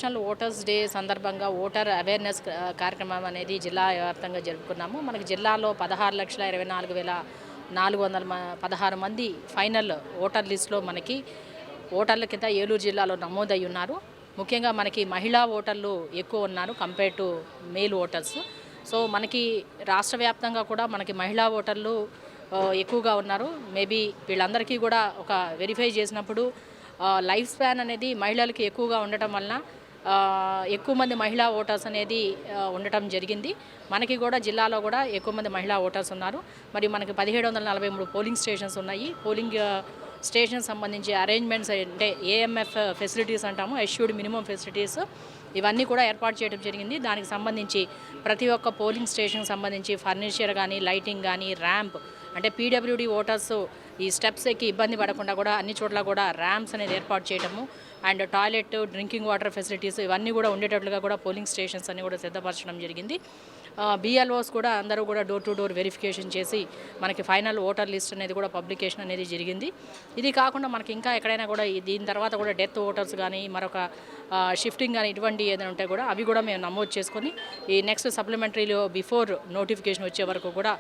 National voters day సందర్భంగా voter awareness కార్యక్రమం అనేది జిల్లా వ్యాప్తంగా జరుపుకున్నాము. మనకి జిల్లాలో 16,24,416 మంది ఫైనల్ ఓటర్ లిస్టులో మనకి ఓటర్ల కింద ఏలూరు జిల్లాలో నమోదై ఉన్నారు. ముఖ్యంగా మనకి మహిళా ఓటర్లు ఎక్కువ ఉన్నారు compare to male voters. So మనకి రాష్ట్ర వ్యాప్తంగా కూడా మనకి మహిళా ఓటర్లు ఎక్కువగా ఉన్నారు. మేబీ వీళ్ళందరికీ కూడా ఒక వెరిఫై చేసినప్పుడు లైఫ్ స్పాన్ అనేది మహిళలకి ఎక్కువగా ఉండటం వలన ఎక్కువ మంది మహిళా ఓటర్స్ అనేది ఉండటం జరిగింది. మనకి కూడా జిల్లాలో కూడా ఎక్కువ మంది మహిళా ఓటర్స్ ఉన్నారు. మరియు మనకి 1743 పోలింగ్ స్టేషన్స్ ఉన్నాయి. పోలింగ్ స్టేషన్ సంబంధించి అరేంజ్మెంట్స్ అంటే ఏఎంఎఫ్ ఫెసిలిటీస్ అంటాము, ఎష్యూర్డ్ మినిమం ఫెసిలిటీస్, ఇవన్నీ కూడా ఏర్పాటు చేయడం జరిగింది. దానికి సంబంధించి ప్రతి ఒక్క పోలింగ్ స్టేషన్కి సంబంధించి ఫర్నిచర్ కానీ, లైటింగ్ కానీ, ర్యాంప్ అంటే పీడబ్ల్యూడీ ఓటర్స్ ఈ స్టెప్స్ ఎక్కి ఇబ్బంది పడకుండా కూడా అన్ని చోట్ల కూడా ర్యాంప్స్ అనేది ఏర్పాటు చేయడము and toilet, drinking water facilities ఇవన్నీ కూడా ఉండేటట్లుగా కూడా పోలింగ్ స్టేషన్స్ అన్నీ కూడా సిద్ధపరచడం జరిగింది. బిఎల్ఓస్ కూడా అందరూ కూడా డోర్ టు డోర్ వెరిఫికేషన్ చేసి మనకి ఫైనల్ ఓటర్ లిస్ట్ అనేది కూడా పబ్లికేషన్ అనేది జరిగింది. ఇది కాకుండా మనకి ఇంకా ఎక్కడైనా కూడా దీని తర్వాత కూడా డెత్ ఓటర్స్ కానీ మరొక షిఫ్టింగ్ కానీ ఇటువంటి ఏదైనా ఉంటే కూడా అవి కూడా మేము నమోదు చేసుకొని ఈ నెక్స్ట్ సప్లిమెంటరీలో బిఫోర్ నోటిఫికేషన్ వచ్చే వరకు కూడా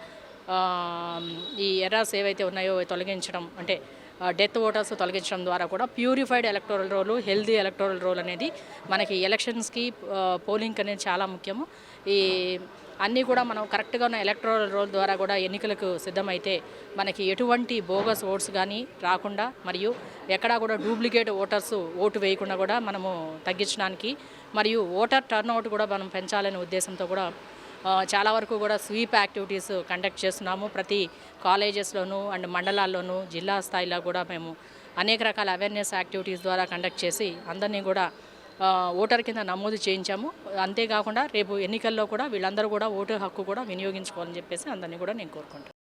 ఈ ఎర్రర్స్ ఏవైతే ఉన్నాయో తొలగించడం అంటే డెత్ ఓటర్స్ తొలగించడం ద్వారా కూడా purified electoral roll, healthy electoral roll అనేది మనకి ఎలక్షన్స్కి పోలింగ్ అనేది చాలా ముఖ్యము. ఈ అన్నీ కూడా మనం కరెక్ట్గా ఉన్న ఎలక్టోరల్ రోల్ ద్వారా కూడా ఎన్నికలకు సిద్ధమైతే మనకి ఎటువంటి బోగస్ ఓట్స్ కానీ రాకుండా మరియు ఎక్కడా కూడా డూప్లికేట్ ఓటర్స్ ఓటు వేయకుండా కూడా మనము తగ్గించడానికి మరియు ఓటర్ టర్న్అవుట్ కూడా మనం పెంచాలనే ఉద్దేశంతో కూడా చాలా వరకు కూడా స్వీప్ యాక్టివిటీస్ కండక్ట్ చేస్తున్నాము. ప్రతి కాలేజెస్లోనూ అండ్ మండలాల్లోనూ జిల్లా స్థాయిలో కూడా మేము అనేక రకాల అవేర్నెస్ యాక్టివిటీస్ ద్వారా కండక్ట్ చేసి అందరినీ కూడా ఓటర్ కింద నమోదు చేయించాము. అంతేకాకుండా రేపు ఎన్నికల్లో కూడా వీళ్ళందరూ కూడా ఓటు హక్కు కూడా వినియోగించుకోవాలని చెప్పేసి అందరినీ కూడా నేను కోరుకుంటున్నాను.